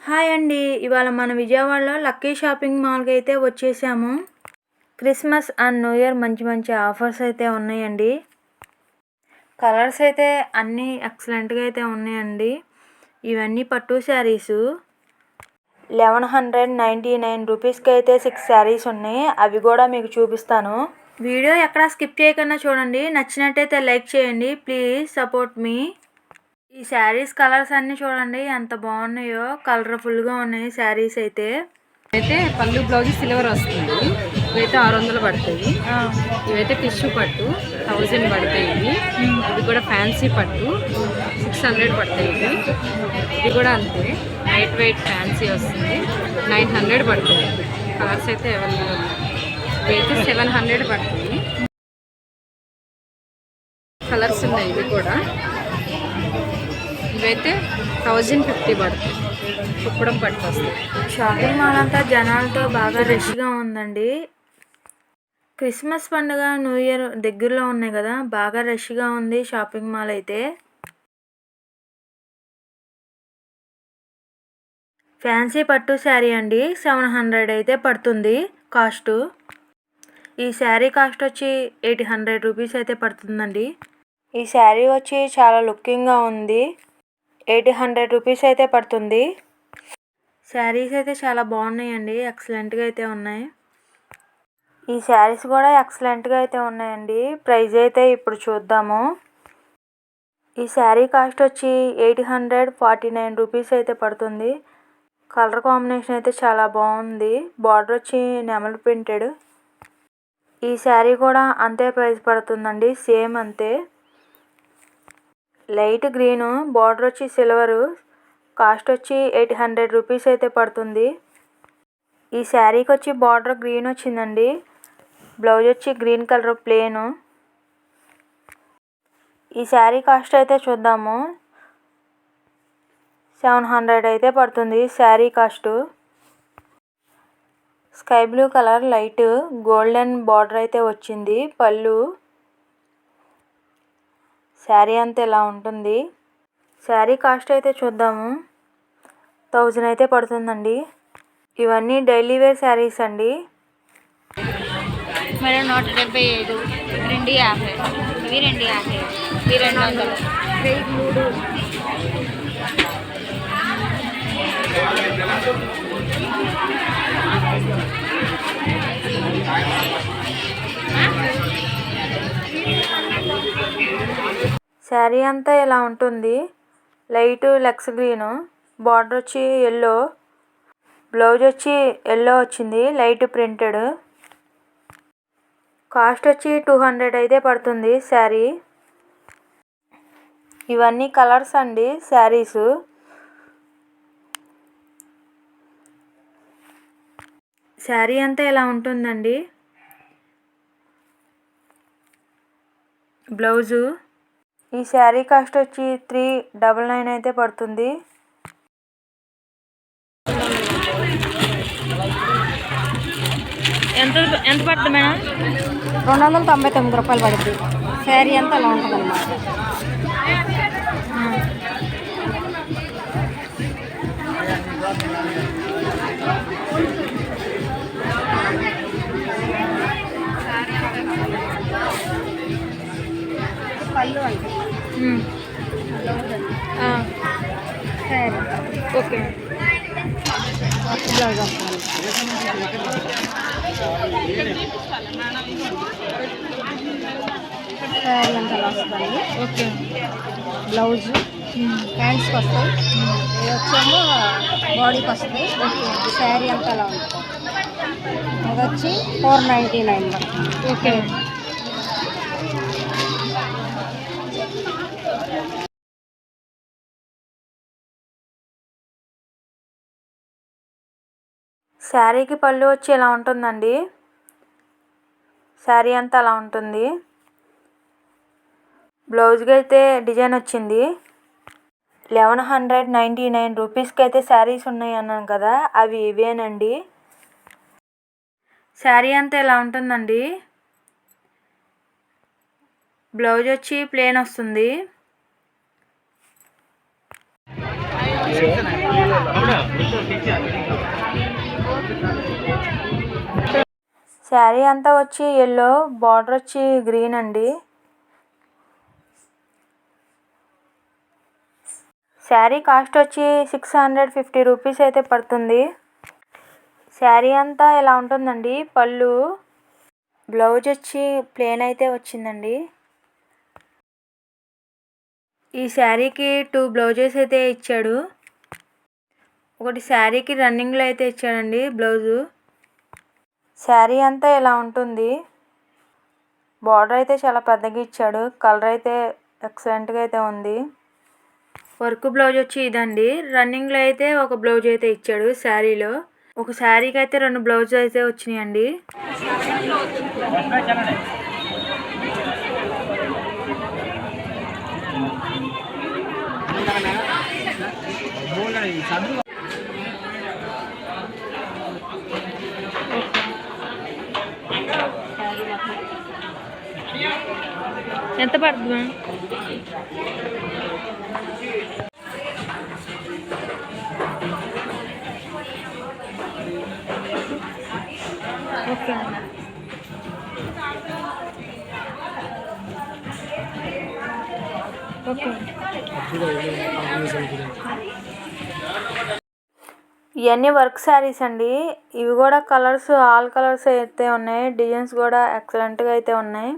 Hi అండి. ఇవాళ మన విజయవాడలో లక్కీ షాపింగ్ మాల్‌కి అయితే వచ్చేసాము. క్రిస్మస్ అండ్ న్యూ ఇయర్ మంచి మంచి ఆఫర్స్ అయితే ఉన్నాయండి. కలర్స్ అయితే అన్నీ ఎక్సలెంట్‌గా అయితే ఉన్నాయండి. ఇవన్నీ పట్టు శారీసు. 1199 రూపీస్‌కి అయితే 6 శారీస్ ఉన్నాయి. అవి కూడా మీకు చూపిస్తాను. వీడియో ఎక్కడ స్కిప్ చేయకుండా చూడండి. నచ్చినట్టయితే లైక్ చేయండి. ప్లీజ్ సపోర్ట్ మీ. ఈ శారీస్ కలర్స్ అన్నీ చూడండి ఎంత బాగున్నాయో. కలర్ఫుల్గా ఉన్నాయి శారీస్ అయితే. పళ్ళు బ్లౌజ్ సిల్వర్ వస్తుంది. ఇవైతే 600 పడతాయి. ఇవైతే టిష్యూ పట్టు 1000 పడతాయి. ఇది కూడా ఫ్యాన్సీ పట్టు 600 పడతాయి. ఇది కూడా అంతే లైట్ వెయిట్ ఫ్యాన్సీ వస్తుంది 900 పడుతుంది. కలర్స్ అయితే అవైలబుల్. ఇవైతే 700 పడుతుంది. కలర్స్ ఉన్నాయి. ఇవి కూడా ఇవైతే 1050 పడుతుంది. కుప్పడం పట్టు వస్తుంది. షాపింగ్ మాల్ అంతా జనాలతో బాగా రష్గా ఉందండి. క్రిస్మస్ పండుగ న్యూ ఇయర్ దగ్గరలో ఉన్నాయి కదా, బాగా రష్గా ఉంది షాపింగ్ మాల్ అయితే. ఫ్యాన్సీ పట్టు శారీ అండి 700 అయితే పడుతుంది కాస్ట్. ఈ శారీ కాస్ట్ వచ్చి 800 రూపీస్ అయితే పడుతుందండి. ఈ శారీ వచ్చి చాలా లుకింగ్గా ఉంది. 800 రూపీస్ అయితే పడుతుంది. శారీస్ అయితే చాలా బాగున్నాయండి. ఎక్సలెంట్గా అయితే ఉన్నాయి. ఈ శారీస్ కూడా ఎక్సలెంట్గా అయితే ఉన్నాయండి. ప్రైస్ అయితే ఇప్పుడు చూద్దాము. ఈ శారీ కాస్ట్ వచ్చి 849 రూపీస్ అయితే పడుతుంది. కలర్ కాంబినేషన్ అయితే చాలా బాగుంది. బార్డర్ వచ్చి నెమలి ప్రింటెడ్. ఈ శారీ కూడా అంతే ప్రైస్ పడుతుందండి. సేమ్ అంతే. లైట్ గ్రీను బార్డర్ వచ్చి సిల్వరు. కాస్ట్ వచ్చి 800 రూపీస్ అయితే పడుతుంది. ఈ శారీకి వచ్చి బార్డర్ గ్రీన్ వచ్చిందండి. బ్లౌజ్ వచ్చి గ్రీన్ కలర్ ప్లేను. ఈ శారీ కాస్ట్ అయితే చూద్దాము. 700 అయితే పడుతుంది sari cost. Sky blue colour light golden border అయితే వచ్చింది పళ్ళు. శారీ అంతా ఇలా ఉంటుంది. శారీ కాస్ట్ అయితే చూద్దాము. 1000 అయితే పడుతుందండి. ఇవన్నీ డైలీ వేర్ శారీస్ అండి. మరి 175, 250, ఇవి 250, ఇవి 200, 3. శారీ అంతా ఇలా ఉంటుంది. లైట్ లెక్స్ గ్రీను బార్డర్ వచ్చి ఎల్లో. బ్లౌజ్ వచ్చి ఎల్లో వచ్చింది లైట్ ప్రింటెడ్. కాస్ట్ వచ్చి 200 అయితే పడుతుంది శారీ. ఇవన్నీ కలర్స్ అండి శారీసు. శారీ అంతా ఇలా ఉంటుందండి. బ్లౌజు. ఈ శారీ కాస్ట్ వచ్చి 399 అయితే పడుతుంది. ఎంత పడుతుంది మేడం? 299 రూపాయలు పడుతుంది. శారీ అంతా అలా ఉంటుంది అన్నమాట. పళ్ళు అంటే శారీ ఓకే. బ్లౌజ్ వస్తుంది. శారీ అంతా అలా వస్తుంది. ఓకే. బ్లౌజ్ హ్యాండ్స్కి వస్తాయి. ఇది వచ్చేమో బాడీకి వస్తాయి. శారీ అంతా అలా ఉంటుంది. అది వచ్చి 499. ఓకే. శారీకి పళ్ళు వచ్చి ఇలా ఉంటుందండి. శారీ అంతా అలా ఉంటుంది. బ్లౌజ్కి అయితే డిజైన్ వచ్చింది. 1199 రూపీస్కి అయితే శారీస్ ఉన్నాయి అన్నాను కదా, అవి ఇవేనండి. శారీ అంతా ఇలా ఉంటుందండి. బ్లౌజ్ వచ్చి ప్లెయిన్ వస్తుంది. శారీ అంతా వచ్చి ఎల్లో, బార్డర్ వచ్చి గ్రీన్ అండి. శారీ కాస్ట్ వచ్చి 650 రూపీస్ అయితే పడుతుంది. శారీ అంతా ఇలా ఉంటుందండి. పళ్ళు, బ్లౌజ్ వచ్చి ప్లెయిన్ అయితే వచ్చిందండి. ఈ శారీకి 2 బ్లౌజెస్ అయితే ఇచ్చాడు. ఒకటి శారీకి రన్నింగ్లో అయితే ఇచ్చాడండి బ్లౌజు. శారీ అంతా ఇలా ఉంటుంది. బార్డర్ అయితే చాలా పెద్దగా ఇచ్చాడు. కలర్ అయితే ఎక్సలెంట్గా అయితే ఉంది. వర్క్ బ్లౌజ్ వచ్చి ఇదండి. రన్నింగ్లో అయితే ఒక బ్లౌజ్ అయితే ఇచ్చాడు శారీలో. ఒక శారీకి అయితే 2 బ్లౌజులు అయితే వచ్చినాయండి. ఎంత పడుతుంది? Okay okay. ఇవన్నీ వర్క్ శారీస్ అండి. ఇవి కూడా కలర్స్ ఆల్ కలర్స్ అయితే ఉన్నాయి. డిజైన్స్ కూడా ఎక్సలెంట్గా అయితే ఉన్నాయి.